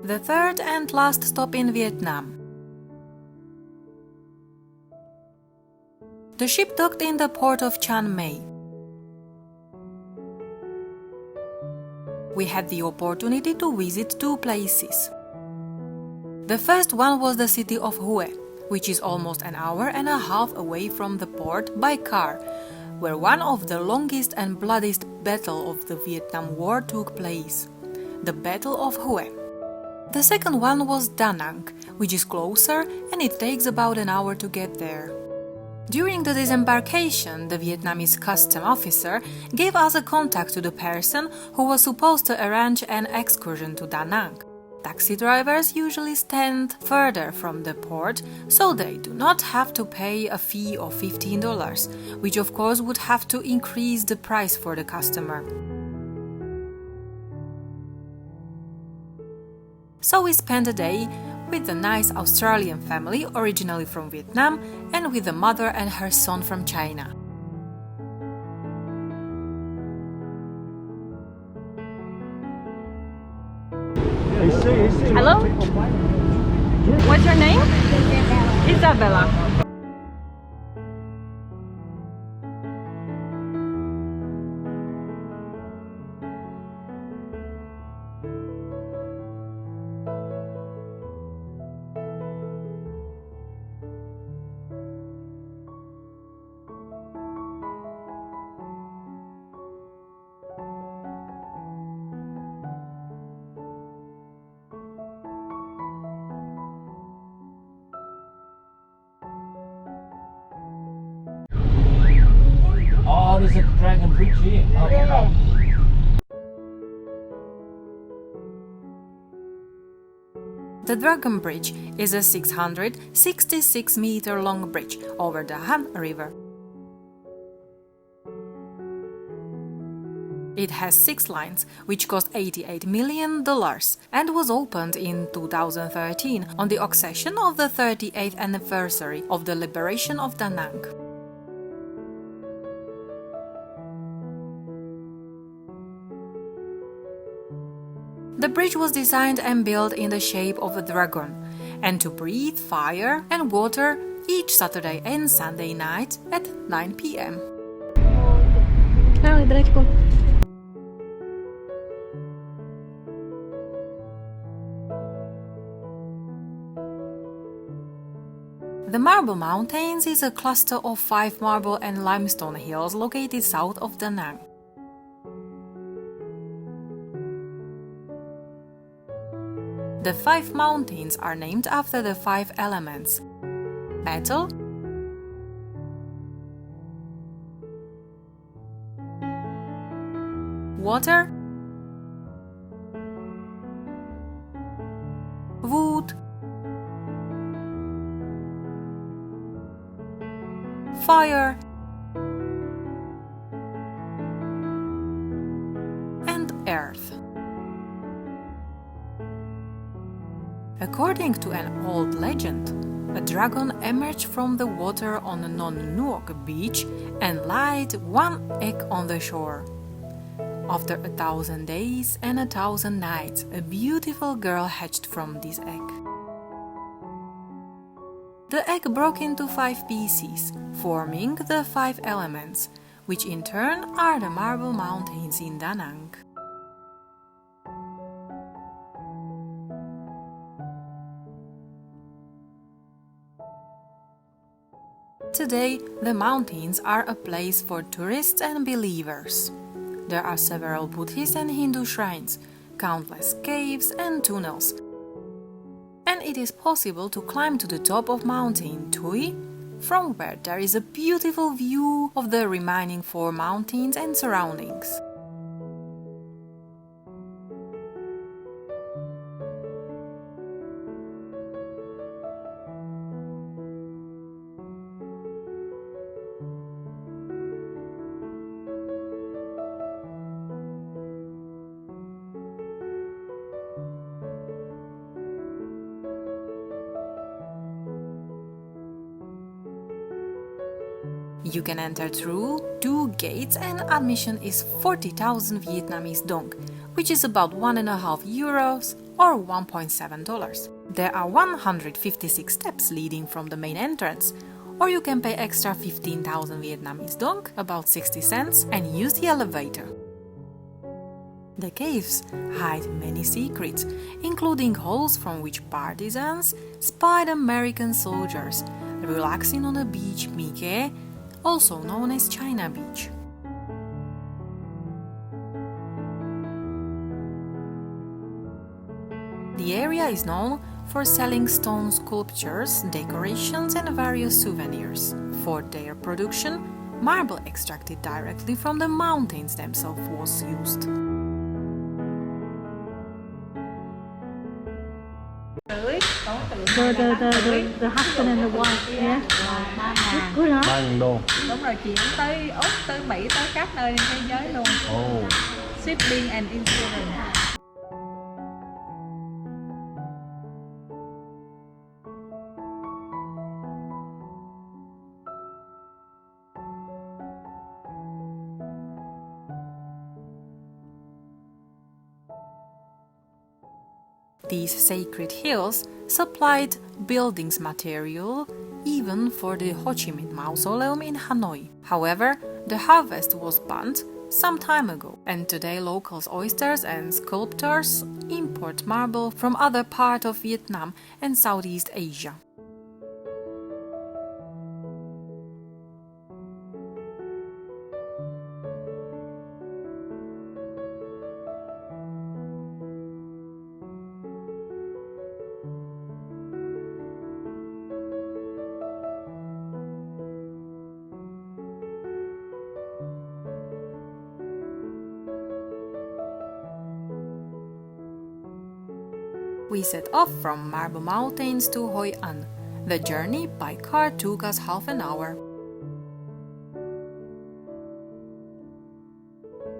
the third and last stop in Vietnam. The ship docked in the port of Chiang Mai. We had the opportunity to visit two places. The first one was the city of Hue, which is almost an hour and a half away from the port by car, where one of the longest and bloodiest battles of the Vietnam War took place, the Battle of Hue. The second one was Da Nang, which is closer and it takes about an hour to get there. During the disembarkation, the Vietnamese custom officer gave us a contact to the person who was supposed to arrange an excursion to Da Nang. Taxi drivers usually stand further from the port, so they do not have to pay a fee of $15, which of course would have to increase the price for the customer. So we spent a day with a nice Australian family originally from Vietnam and with a mother and her son from China. Hello? What's your name? Isabella. Oh, there's a dragon bridge here. Oh, yeah. The Dragon Bridge is a 666-meter-long bridge over the Han River. It has 6 lines, which cost $88 million and was opened in 2013 on the occasion of the 38th anniversary of the liberation of Da Nang. The bridge was designed and built in the shape of a dragon, and to breathe fire and water each Saturday and Sunday night at 9 p.m. The Marble Mountains is a cluster of 5 marble and limestone hills located south of Da Nang. The 5 mountains are named after the 5 elements: metal, water, wood, fire, and earth. According to an old legend, a dragon emerged from the water on Non Nuoc beach and laid 1 egg on the shore. After 1,000 days and 1,000 nights, a beautiful girl hatched from this egg. The egg broke into 5 pieces, forming the 5 elements, which in turn are the Marble Mountains in Da Nang. Today, the mountains are a place for tourists and believers. There are several Buddhist and Hindu shrines, countless caves and tunnels, and it is possible to climb to the top of Mountain Tui, from where there is a beautiful view of the remaining 4 mountains and surroundings. You can enter through 2 gates and admission is 40,000 Vietnamese dong, which is about €1.5 or $1.7. There are 156 steps leading from the main entrance, or you can pay extra 15,000 Vietnamese dong, about 60 cents, and use the elevator. The caves hide many secrets, including holes from which partisans spied American soldiers, relaxing on the beach Mike, also known as China Beach. The area is known for selling stone sculptures, decorations, and various souvenirs. For their production, marble extracted directly from the mountains themselves was used. The husband and the wife, yeah. Good, huh? 3.000 đô. Đúng rồi, chuyển tới Úc, tới Mỹ, tới các nơi trên thế giới luôn. Oh. Shipping and insurance. These sacred hills supplied buildings material even for the Ho Chi Minh Mausoleum in Hanoi. However, the harvest was banned some time ago, and today locals, oysters and sculptors import marble from other parts of Vietnam and Southeast Asia. We set off from Marble Mountains to Hoi An. The journey by car took us half an hour.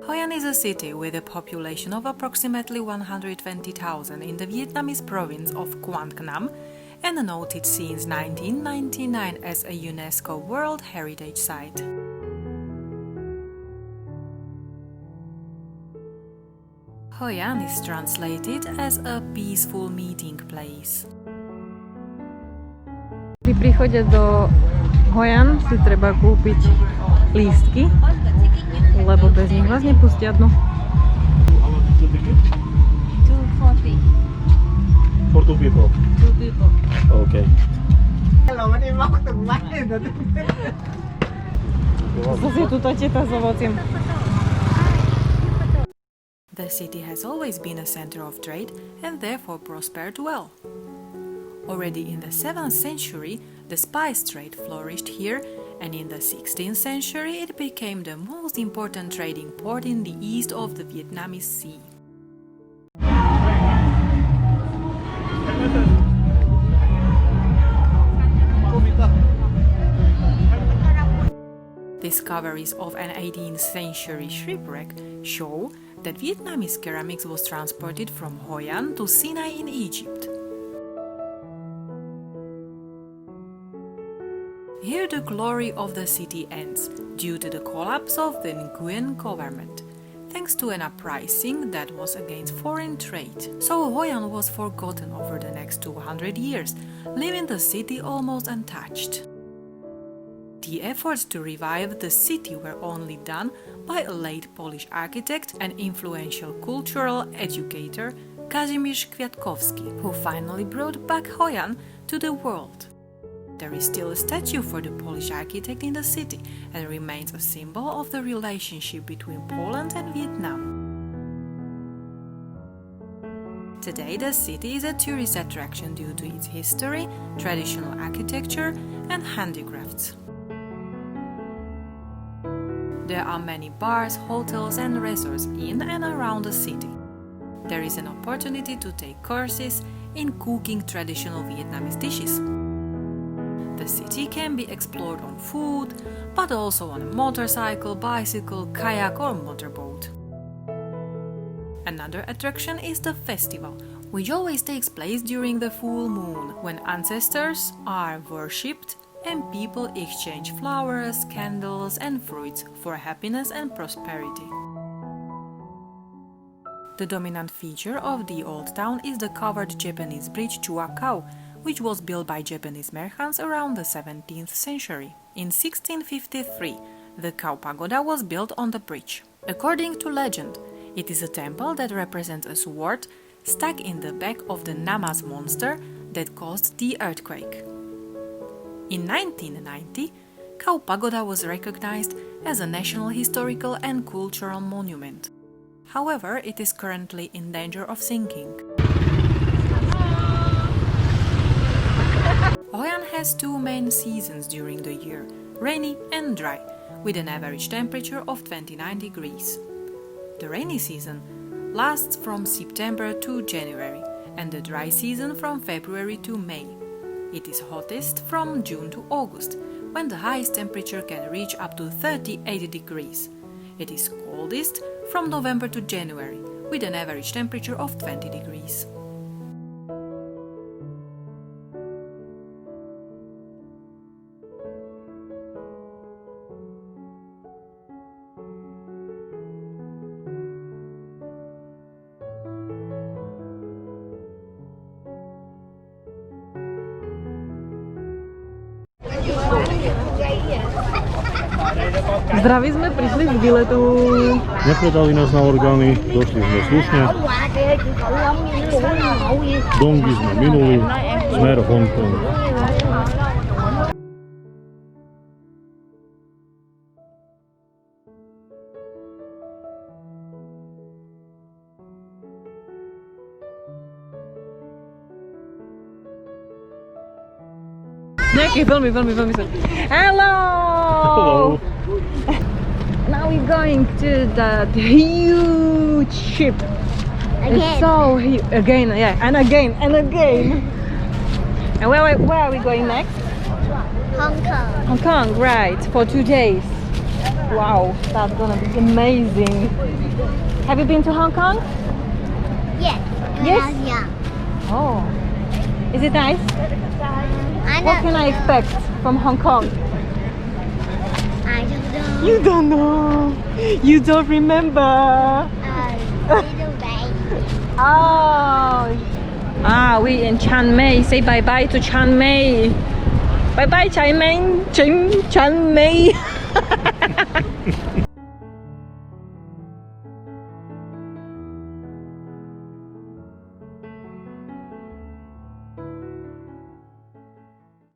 Hoi An is a city with a population of approximately 120,000 in the Vietnamese province of Quang Nam and noted since 1999 as a UNESCO World Heritage Site. Hoi An is translated as a peaceful meeting place. Pri príchode do Hoi An si treba kúpiť lístky, lebo bez nich vás nepustia dnu. How much is the ticket? 240. For 2 people. 2 people. Okay. Zase je tu tá teta s ovocím. The city has always been a center of trade and therefore prospered well. Already in the 7th century, the spice trade flourished here, and in the 16th century it became the most important trading port in the east of the Vietnamese Sea. Discoveries of an 18th century shipwreck show that Vietnamese ceramics was transported from Hoi An to Sinai in Egypt. Here the glory of the city ends due to the collapse of the Nguyen government, thanks to an uprising that was against foreign trade. So Hoi An was forgotten over the next 200 years, leaving the city almost untouched. The efforts to revive the city were only done by a late Polish architect and influential cultural educator Kazimierz Kwiatkowski, who finally brought back Hoi An to the world. There is still a statue for the Polish architect in the city and remains a symbol of the relationship between Poland and Vietnam. Today, the city is a tourist attraction due to its history, traditional architecture, and handicrafts. There are many bars, hotels, and resorts in and around the city. There is an opportunity to take courses in cooking traditional Vietnamese dishes. The city can be explored on foot, but also on a motorcycle, bicycle, kayak, or motorboat. Another attraction is the festival, which always takes place during the full moon, when ancestors are worshipped and people exchange flowers, candles, and fruits for happiness and prosperity. The dominant feature of the old town is the covered Japanese bridge Chua Kau, which was built by Japanese merchants around the 17th century. In 1653, the Kau Pagoda was built on the bridge. According to legend, it is a temple that represents a sword stuck in the back of the Namas monster that caused the earthquake. In 1990, Kau Pagoda was recognized as a national historical and cultural monument. However, it is currently in danger of sinking. Hoi An has two main seasons during the year, rainy and dry, with an average temperature of 29 degrees. The rainy season lasts from September to January, and the dry season from February to May. It is hottest from June to August, when the highest temperature can reach up to 38 degrees. It is coldest from November to January, with an average temperature of 20 degrees. Zdraví sme prišli z výletu. Nepredali nás na orgány, došli sme slušne. Dongy sme minuli, smer Hongkong. Nejaký veľmi sa. Hello! Hello. Now we're going to the huge ship. It's so huge. Again, yeah, and again. And where are we going next? Hong Kong. Hong Kong, right, for 2 days. Wow, that's gonna be amazing. Have you been to Hong Kong? Yes. Yes? Yeah. Oh. Is it nice? I What can I expect from Hong Kong? I don't know. You don't know. You don't remember. Little baby. Oh. We in Chiang Mai. Say bye-bye to Chiang Mai. Bye-bye, Chiang Mai. Chiang Mai.